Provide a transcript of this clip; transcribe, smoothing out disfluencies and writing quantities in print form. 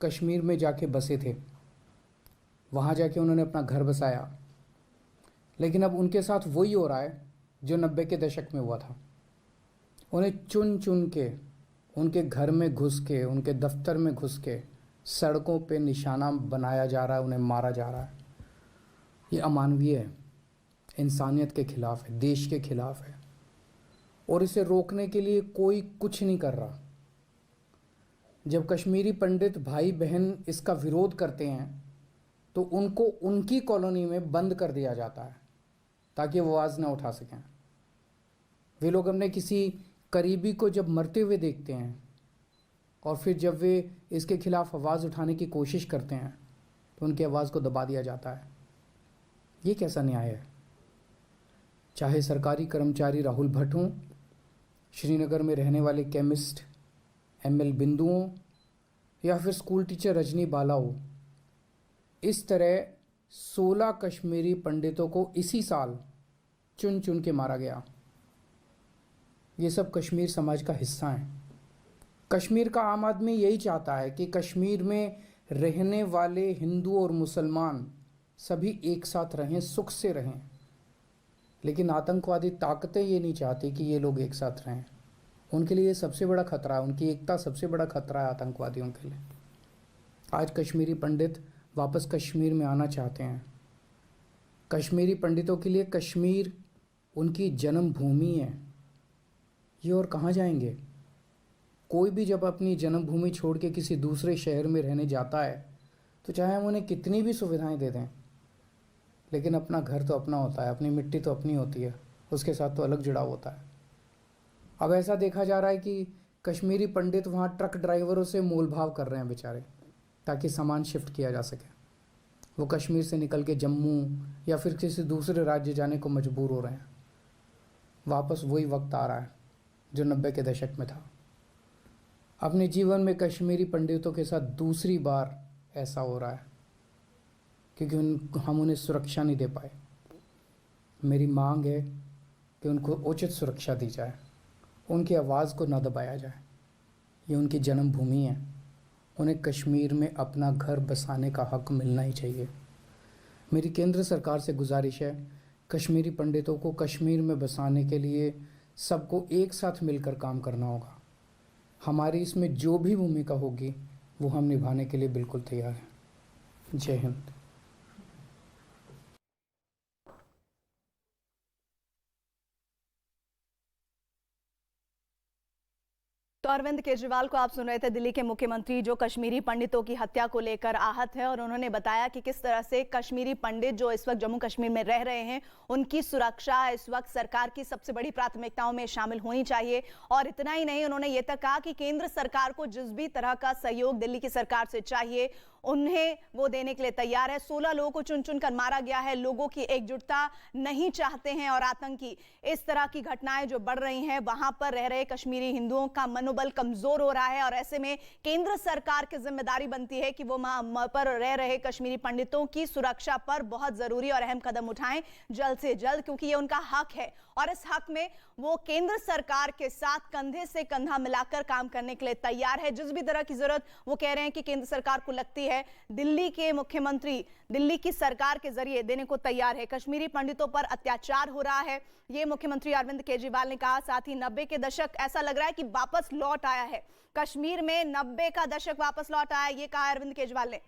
कश्मीर में जाके बसे थे, वहाँ जाके उन्होंने अपना घर बसाया, लेकिन अब उनके साथ वही हो रहा है जो 90 के दशक में हुआ था। उन्हें चुन चुन के उनके घर में घुस के, उनके दफ्तर में घुस के सड़कों पे निशाना बनाया जा रहा है, उन्हें मारा जा रहा है। ये अमानवीय है, इंसानियत के खिलाफ है, देश के खिलाफ है, और इसे रोकने के लिए कोई कुछ नहीं कर रहा। जब कश्मीरी पंडित भाई बहन इसका विरोध करते हैं तो उनको उनकी कॉलोनी में बंद कर दिया जाता है ताकि वो आवाज़ ना उठा सकें। वे लोग अपने किसी करीबी को जब मरते हुए देखते हैं और फिर जब वे इसके खिलाफ आवाज़ उठाने की कोशिश करते हैं तो उनकी आवाज़ को दबा दिया जाता है। ये कैसा न्याय है? चाहे सरकारी कर्मचारी राहुल भट्ट हों, श्रीनगर में रहने वाले केमिस्ट ML बिंदु हों, या फिर स्कूल टीचर रजनी बाला हो, इस तरह 16 कश्मीरी पंडितों को इसी साल चुन चुन के मारा गया। ये सब कश्मीर समाज का हिस्सा हैं। कश्मीर का आम आदमी यही चाहता है कि कश्मीर में रहने वाले हिंदू और मुसलमान सभी एक साथ रहें, सुख से रहें, लेकिन आतंकवादी ताकतें ये नहीं चाहती कि ये लोग एक साथ रहें। उनके लिए सबसे बड़ा खतरा है, उनकी एकता सबसे बड़ा खतरा है आतंकवादियों के लिए। आज कश्मीरी पंडित वापस कश्मीर में आना चाहते हैं। कश्मीरी पंडितों के लिए कश्मीर उनकी जन्मभूमि है, ये और कहाँ जाएंगे? कोई भी जब अपनी जन्मभूमि छोड़ के किसी दूसरे शहर में रहने जाता है तो चाहे हम उन्हें कितनी भी सुविधाएं दे दें, लेकिन अपना घर तो अपना होता है, अपनी मिट्टी तो अपनी होती है, उसके साथ तो अलग जुड़ाव होता है। अब ऐसा देखा जा रहा है कि कश्मीरी पंडित वहाँ ट्रक ड्राइवरों से मोल भाव कर रहे हैं बेचारे, ताकि सामान शिफ्ट किया जा सके। वो कश्मीर से निकल के जम्मू या फिर किसी दूसरे राज्य जाने को मजबूर हो रहे हैं। वापस वही वक्त आ रहा है जो 90 के दशक में था। अपने जीवन में कश्मीरी पंडितों के साथ दूसरी बार ऐसा हो रहा है क्योंकि हम उन्हें सुरक्षा नहीं दे पाए। मेरी मांग है कि उनको उचित सुरक्षा दी जाए, उनकी आवाज़ को न दबाया जाए। ये उनकी जन्मभूमि है, उन्हें कश्मीर में अपना घर बसाने का हक मिलना ही चाहिए। मेरी केंद्र सरकार से गुजारिश है, कश्मीरी पंडितों को कश्मीर में बसाने के लिए सबको एक साथ मिलकर काम करना होगा। हमारी इसमें जो भी भूमिका होगी वो हम निभाने के लिए बिल्कुल तैयार हैं। जय हिंद। तो अरविंद केजरीवाल को आप सुन रहे थे, दिल्ली के मुख्यमंत्री जो कश्मीरी पंडितों की हत्या को लेकर आहत है, और उन्होंने बताया कि किस तरह से कश्मीरी पंडित जो इस वक्त जम्मू कश्मीर में रह रहे हैं उनकी सुरक्षा इस वक्त सरकार की सबसे बड़ी प्राथमिकताओं में शामिल होनी चाहिए। और इतना ही नहीं, उन्होंने ये तक कहा कि केंद्र सरकार को जिस भी तरह का सहयोग दिल्ली की सरकार से चाहिए उन्हें वो देने के लिए तैयार है। 16 लोगों को चुन चुन कर मारा गया है, लोगों की एकजुटता नहीं चाहते हैं, और आतंकी इस तरह की घटनाएं जो बढ़ रही हैं वहां पर रह रहे कश्मीरी हिंदुओं का मनोबल कमजोर हो रहा है। और ऐसे में केंद्र सरकार की जिम्मेदारी बनती है कि वो पर रह रहे कश्मीरी पंडितों की सुरक्षा पर बहुत जरूरी और अहम कदम उठाएं जल्द से जल्द, क्योंकि ये उनका हक है और इस हक में वो केंद्र सरकार के साथ कंधे से कंधा मिलाकर काम करने के लिए तैयार है। जिस भी तरह की जरूरत वो कह रहे हैं कि केंद्र सरकार को लगती है, दिल्ली के मुख्यमंत्री दिल्ली की सरकार के जरिए देने को तैयार है। कश्मीरी पंडितों पर अत्याचार हो रहा है, ये मुख्यमंत्री अरविंद केजरीवाल ने कहा। साथ ही 90 के दशक ऐसा लग रहा है कि वापस लौट आया है, कश्मीर में 90 का दशक वापस लौट आया, ये कहा अरविंद केजरीवाल ने।